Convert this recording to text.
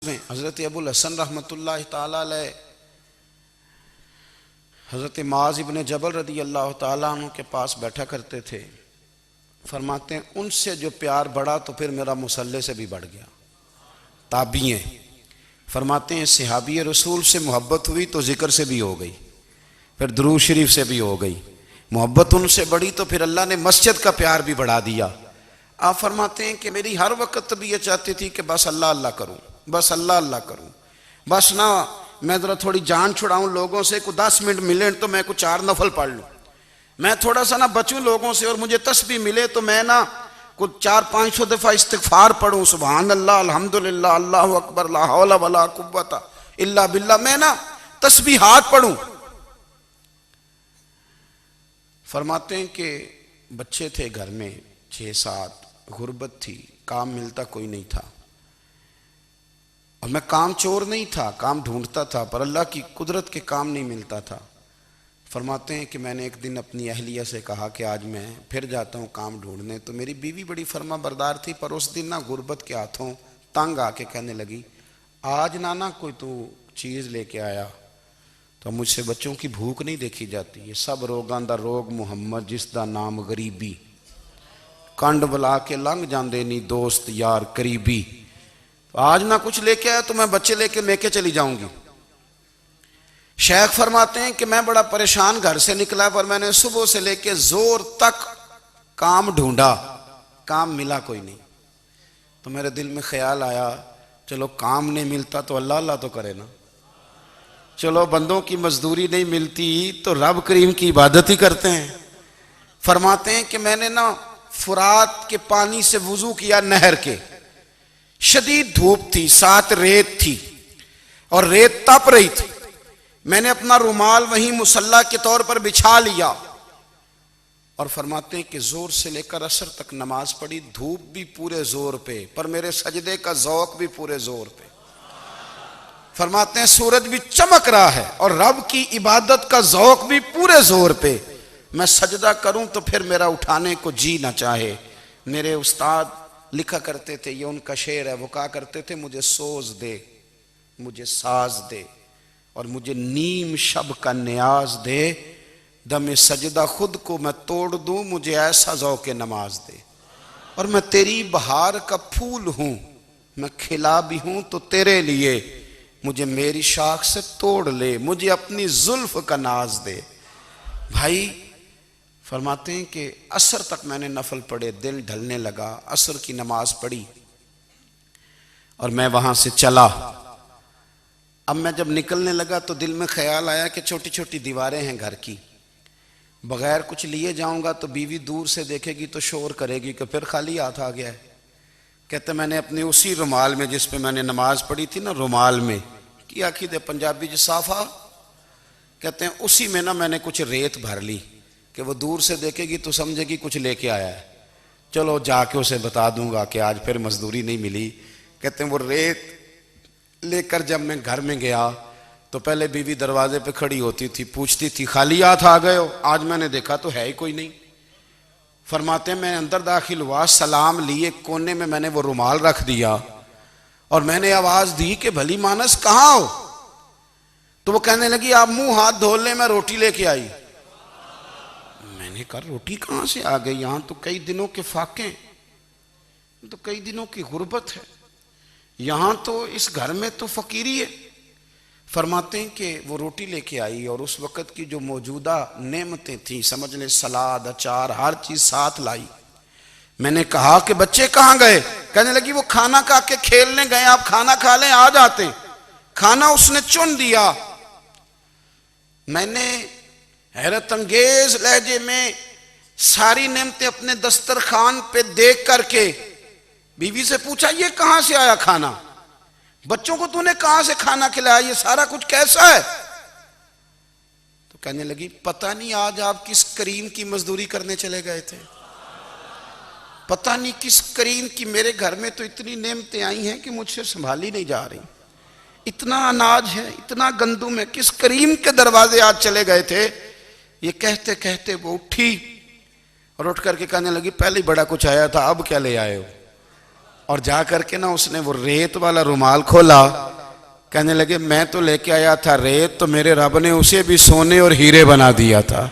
हज़रत अबुल हसन रहमतुल्लाह ताला अलैह हज़रत माज़ इब्न जबल रदी अल्लाह ताला अन्हु के पास बैठा करते थे। फरमाते हैं उनसे जो प्यार बढ़ा तो फिर मेरा मुसल्ले से भी बढ़ गया। ताबीएं फरमाते हैं सहाबी रसूल से मोहब्बत हुई तो ज़िक्र से भी हो गई, फिर दुरूद शरीफ से भी हो गई। मोहब्बत उनसे बढ़ी तो फिर अल्लाह ने मस्जिद का प्यार भी बढ़ा दिया। आप फरमाते हैं कि मेरी हर वक्त तबीयत चाहती थी कि बस अल्लाह अल्लाह करूं, बस अल्लाह अल्लाह करूं, बस ना मैं ज़रा थोड़ी जान छुड़ाऊं लोगों से, को 10 मिनट मिले तो मैं कुछ 4 नफल पढ़ लूं, मैं थोड़ा सा ना बचूं लोगों से और मुझे तस्बीह मिले तो मैं ना कुछ 400-500 दफ़ा इस्तिग़फ़ार पढ़ूं, सुबहान अल्लाह अल्हम्दुलिल्लाह अल्लाहु अकबर ला हौला वला कुव्वता इल्ला बिल्लाह, मैं ना तस्बीहात पढ़ूं। फरमाते हैं कि बच्चे थे घर में 6-7, गुर्बत थी, काम मिलता कोई नहीं था और मैं काम चोर नहीं था, काम ढूंढता था, पर अल्लाह की कुदरत के काम नहीं मिलता था। फरमाते हैं कि मैंने एक दिन अपनी अहलिया से कहा कि आज मैं फिर जाता हूँ काम ढूंढने, तो मेरी बीवी बड़ी फर्मा बरदार थी, पर उस दिन ना गुर्बत के हाथों तंग आके कहने लगी आज ना कोई तू चीज़ लेके आया तो मुझसे बच्चों की भूख नहीं देखी जाती, ये सब रोगां दा रोग मुहम्मद जिसदा नाम गरीबी, कंड बुला के लंघ जाते नहीं दोस्त यार करीबी, आज ना कुछ लेके आया तो मैं बच्चे लेके चली जाऊंगी। शेख फरमाते हैं कि मैं बड़ा परेशान घर से निकला, पर मैंने सुबह से लेके जोर तक काम ढूंढा, काम मिला कोई नहीं। तो मेरे दिल में ख्याल आया चलो काम नहीं मिलता तो अल्लाह अल्लाह तो करे ना, चलो बंदों की मजदूरी नहीं मिलती तो रब करीम की इबादत ही करते हैं। फरमाते हैं कि मैंने ना फुरात के पानी से वुजू किया, नहर के, शदीद धूप थी, साथ रेत थी और रेत तप रही थी। मैंने अपना रुमाल वहीं मुसल्ला के तौर पर बिछा लिया और फरमाते हैं कि जोर से लेकर असर तक नमाज पढ़ी, धूप भी पूरे जोर पे, पर मेरे सजदे का ज़ौक़ भी पूरे जोर पे। फरमाते हैं सूरज भी चमक रहा है और रब की इबादत का ज़ौक़ भी पूरे जोर पे। मैं सजदा करूं तो फिर मेरा उठाने को जी ना चाहे। मेरे उस्ताद लिखा करते थे, ये उनका शेर है, वो कहा करते थे मुझे सोज दे, मुझे साज दे और मुझे नीम शब का न्याज दे, दमे सजदा खुद को मैं तोड़ दूं, मुझे ऐसा ज़ौक़ नमाज दे। और मैं तेरी बहार का फूल हूं, मैं खिला भी हूं तो तेरे लिए, मुझे मेरी शाख से तोड़ ले, मुझे अपनी जुल्फ का नाज दे। भाई फरमाते हैं कि असर तक मैंने नफल पढ़े, दिल ढलने लगा, असर की नमाज पढ़ी और मैं वहां से चला। अब मैं जब निकलने लगा तो दिल में ख्याल आया कि छोटी छोटी दीवारें हैं घर की, बगैर कुछ लिए जाऊंगा तो बीवी दूर से देखेगी तो शोर करेगी कि फिर खाली हाथ आ गया है। कहते मैंने अपने उसी रुमाल में जिस पे मैंने नमाज पढ़ी थी ना, रुमाल में की आखी दे पंजाबी ज साफा, कहते हैं उसी में ना मैंने कुछ रेत भर ली कि वो दूर से देखेगी तो समझेगी कुछ लेके आया है, चलो जाके उसे बता दूंगा कि आज फिर मजदूरी नहीं मिली। कहते हैं वो रेत लेकर जब मैं घर में गया तो पहले बीवी दरवाजे पे खड़ी होती थी, पूछती थी खाली हाथ आ गए हो, आज मैंने देखा तो है ही कोई नहीं। फरमाते हैं मैं अंदर दाखिल हुआ, सलाम लिए, कोने में मैंने वो रुमाल रख दिया और मैंने आवाज दी कि भली मानस कहाँ हो, तो वो कहने लगी आप मुंह हाथ धो ले, मैं रोटी लेके आई। मैंने कहा रोटी कहां से आ गई, यहां तो कई दिनों के फाके, तो कई दिनों की गुर्बत है, यहां तो इस घर में तो फकीरी है। फरमाते हैं कि वो रोटी लेके आई और उस वक़्त की जो मौजूदा नेमतें थी, समझ लें सलाद अचार हर चीज साथ लाई। मैंने कहा कि बच्चे कहाँ गए, कहने लगी वो खाना खा के खेलने गए, आप खाना खा लें आ जाते। खाना उसने चुन दिया। मैंने हैरत अंगेज लहजे में सारी नेमतें अपने दस्तरखान पे देख करके बीवी से पूछा ये कहां से आया खाना, बच्चों को तूने कहां से खाना खिलाया, ये सारा कुछ कैसा है। तो कहने लगी पता नहीं आज आप किस करीम की मजदूरी करने चले गए थे, पता नहीं किस करीम की, मेरे घर में तो इतनी नेमतें आई हैं कि मुझसे संभाली नहीं जा रही, इतना अनाज है, इतना गंदुम है, किस करीम के दरवाजे आज चले गए थे। ये कहते कहते वो उठी और उठ करके कहने लगी पहले ही बड़ा कुछ आया था, अब क्या ले आए हो। और जा करके ना उसने वो रेत वाला रुमाल खोला, कहने लगे मैं तो लेके आया था रेत, तो मेरे रब ने उसे भी सोने और हीरे बना दिया था।